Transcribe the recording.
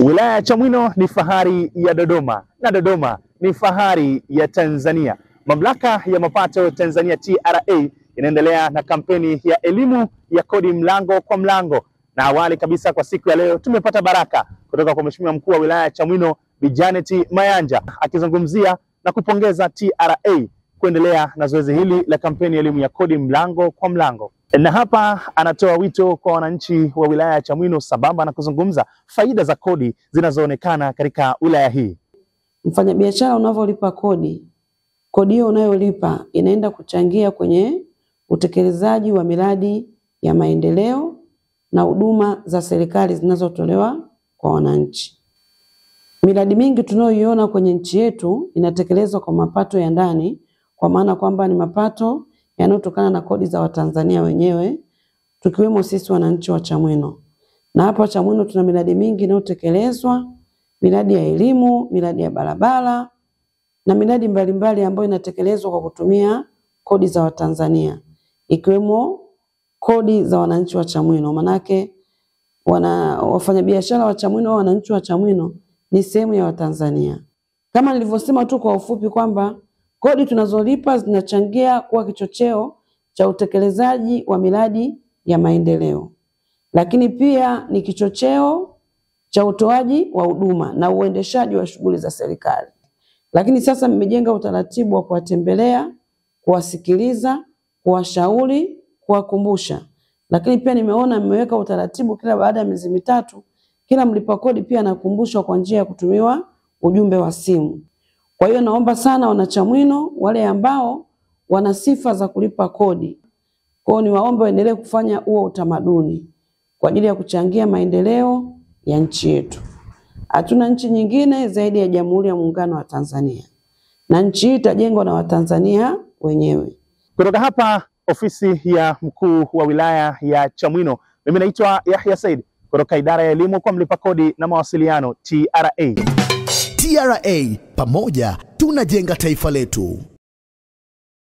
Wilaya ya Chamwino ni fahari ya Dodoma na Dodoma ni fahari ya Tanzania. Mamlaka ya mapato Tanzania TRA inaendelea na kampeni ya elimu ya kodi mlango kwa mlango. Na awali kabisa kwa siku ya leo tumepata baraka kutoka kwa Mheshimiwa Mkuu wa Wilaya ya Chamwino Bi Janet Mayanja akizungumzia na kupongeza TRA kuendelea na zoezi hili la kampeni ya elimu ya kodi mlango kwa mlango. Na hapa anatoa wito kwa wananchi wa wilaya ya Chamwino sambamba na kuzungumza faida za kodi zinazoonekana katika wilaya hii. Mfanyabiashara unavyolipa kodi, kodi hiyo unayolipa inaenda kuchangia kwenye utekelezaji wa miradi ya maendeleo na huduma za serikali zinazotolewa kwa wananchi. Miradi mingi tunayoiona kwenye nchi yetu inatekelezwa kwa mapato ya ndani, kwa maana kwamba ni mapato yanayotokana na kodi za Watanzania wenyewe, tukiwemo sisi wananchi wa Chamwino. Na hapa Chamwino tuna miradi mingi inayotekelezwa, miradi ya elimu, miradi ya barabara na miradi mbalimbali ambayo inatekelezwa kwa kutumia kodi za Watanzania, ikiwemo kodi za wananchi wa Chamwino. Manake wafanyabiashara wa Chamwino au wananchi wa Chamwino ni sehemu ya Watanzania. Kama nilivyosema tu kwa ufupi kwamba kodi tunazolipa zinachangia kuwa kichocheo cha utekelezaji wa miradi ya maendeleo, lakini pia ni kichocheo cha utoaji wa huduma na uendeshaji wa shughuli za serikali. Lakini sasa mmejenga utaratibu wa kuwatembelea, kuwasikiliza, kuwashauri, kuwakumbusha. Lakini pia nimeona mmeweka utaratibu kila baada ya miezi mitatu kila mlipa kodi pia anakumbushwa kwa njia ya kutumiwa ujumbe wa simu. Kwa hiyo naomba sana wanachamwino wale ambao wana sifa za kulipa kodi, kwa hiyo niwaombe waendelee kufanya huo utamaduni kwa ajili ya kuchangia maendeleo ya nchi yetu. Hatuna nchi nyingine zaidi ya Jamhuri ya Muungano wa Tanzania, na nchi hii itajengwa na Watanzania wenyewe. Kutoka hapa ofisi ya Mkuu wa Wilaya ya Chamwino, mimi naitwa Yahya Said kutoka Idara ya Elimu kwa Mlipa Kodi na Mawasiliano TRA. TRA, pamoja tunajenga taifa letu.